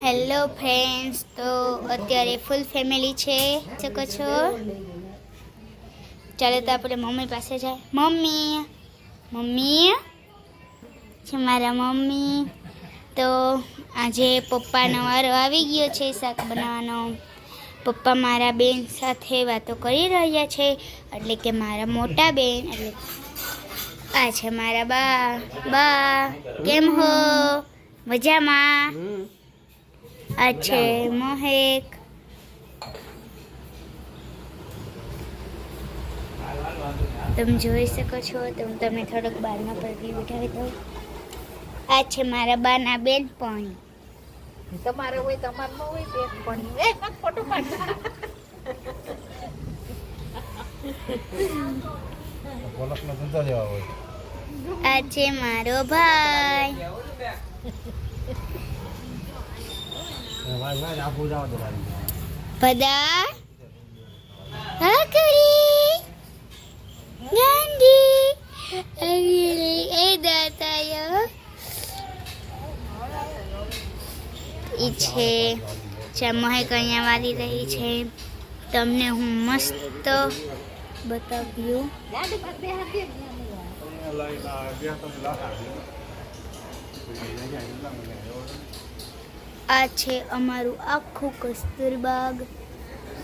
Hello friends, તો અત્યારે full family છે શકો છો. ચાલો તો આપણે મમ્મી પાસે જાય. મમ્મી મમ્મી છે મારા મમ્મી. તો આજે પપ્પાનો વારો આવી ગયો છે શાક બનાવવાનો. પપ્પા મારા બેન સાથે વાતો કરી રહ્યા છે, એટલે કે મારા મોટા બેન, એટલે આ છે મારા બા. કેમ હો? મજામાં? આ છે મહેક. તમે જોઈ શકો છો. તો હું તમને થોડોક બહારના પર બી બેઠાવી દઉં. આ છે મારા બાના બેનપણી. તમારે હોય તમારે ન હોય બેનપણી. ફોટો પાડતા આ છે મારો ભાઈ. બધા હકડી ગાંધી એ દાતાયો ઈ છે. મહેક અહીંયા વાળી રહી છે. તમને હું મસ્ત બતાવ્યું. આ છે અમારું આખું કસ્તુરબાગ.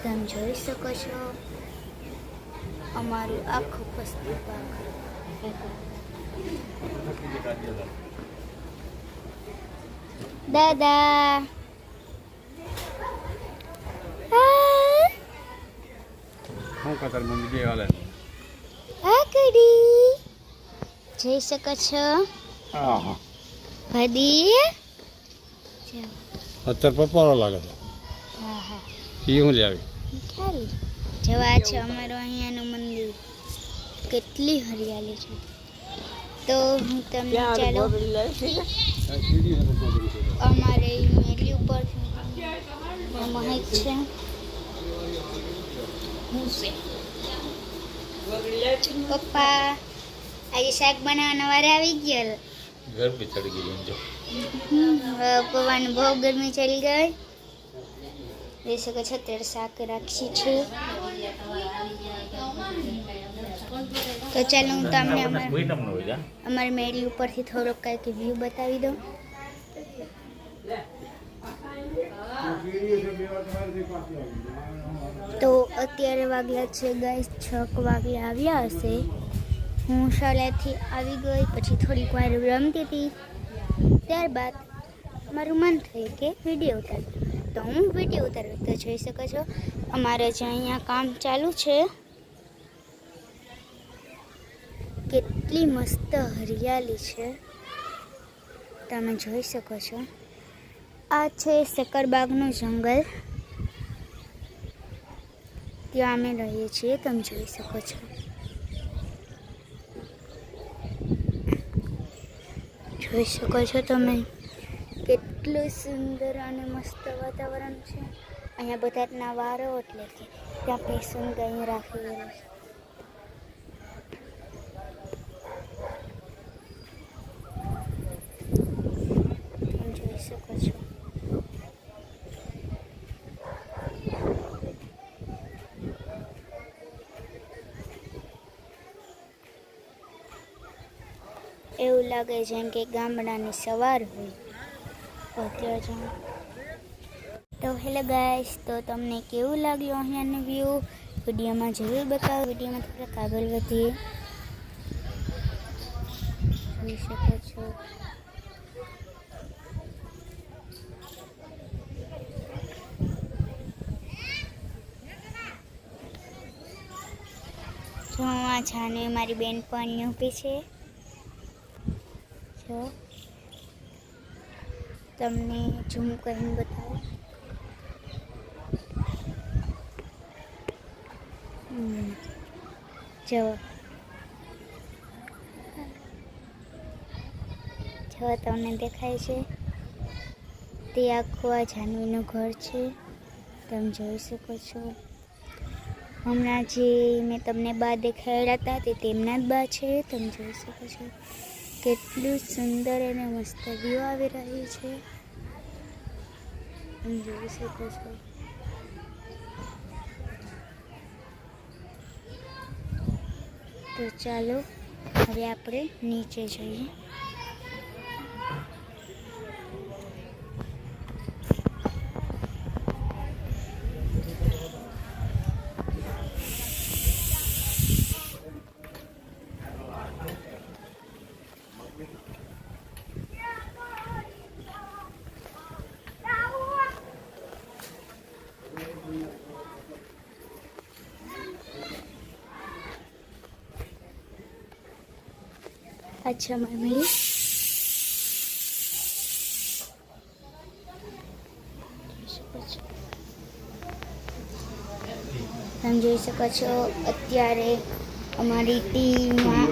તમે જોઈ શકો છો અમારું આખું કસ્તુરબાગ. દાદા જોઈ શકો છો. ભદી અત્યારે પપ્પાનો લાગે છે. હા હા એ હું લઈ આવી ખ્યાલ જવા છે અમારું અહીંયાનું મંદિર. કેટલી હરિયાળી છે. તો હું તમને ચાલો અમારે મેલી ઉપર મહેક છે. પપ્પા આજે શાક બનાવવાનો વાર આવી ગયો. ગરમી ચડી ગઈ એમ જો. પપ્પાને બહુ ગરમી ચડી ગઈ. જોઈ શકો છો અત્યારે શાક રાખી છે. તો ચાલો હું તમને અમારી મેળી ઉપરથી થોડોક કંઈક વ્યૂ બતાવી દઉં. તો અત્યારે વાગ્યા છે ગાઈસ 6 વાગે આવ્યા હશે. હું શાળાથી આવી ગઈ, પછી થોડીક વાર રમતી હતી. ત્યારબાદ મારું મન થયું કે વિડીયો ઉતારું, તો હું વિડીયો ઉતારું. તો જોઈ શકો છો અમારે જે અહીંયા કામ ચાલુ છે. કેટલી મસ્ત હરિયાળી છે તમે જોઈ શકો છો. આ છે સક્કરબાગનું જંગલ. ત્યાં અમે રહીએ છીએ. તમે જોઈ શકો છો. જોઈ શકો છો તમે કેટલું સુંદર અને મસ્ત વાતાવરણ છે. અહીંયા બધાના વારો, એટલે કે ત્યાં પેશન ગાય રાખી ગયેલું છે. તમે જોઈ શકો છો. એવું લાગે જેમ કે ગામડાની સવાર હોય. તો હેલો ગાઈસ, તો તમને કેવું લાગ્યું અહીંયાનું વ્યૂ? વિડીયોમાં જરૂર બતાવો. વિડીયોમાં થોડાક આગળ વધીએ. જોઈ શકો છો જો આ છાને મારી બેનપણી ઊભી છે. જો તમને ઝૂમ કરીને બતાવું. જો તમને દેખાય છે તે આખું આ જાનવીનું ઘર છે. તમે જોઈ શકો છો. હમણાં જે મેં તમને બા દેખાડ્યા હતા તે તેમના જ બા છે. તમે જોઈ શકો છો કેટલું સુંદર અને મસ્ત વ્યૂ આવી રહ્યું છે. તમે જોઈ શકો છો. તો ચાલો હવે આપણે નીચે જઈએ. અચ્છા મમ્મી તમે જોઈ શકો છો અત્યારે અમારી ટીમમાં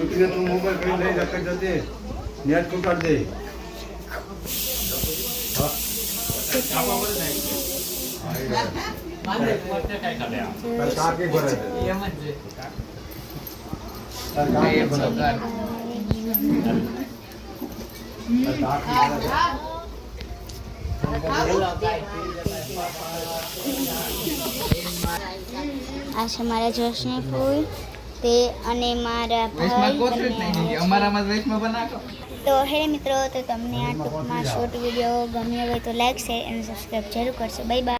આ છે મારા જોશની ફૂલ તે અને મારા ભાઈ. તો હે મિત્રો, તો તમને આ ટૂંકમાં શોર્ટ વિડીયો ગમ્યો હોય તો લાઈક શેર અને સબસ્ક્રાઈબ જરૂર કરશો. Bye bye.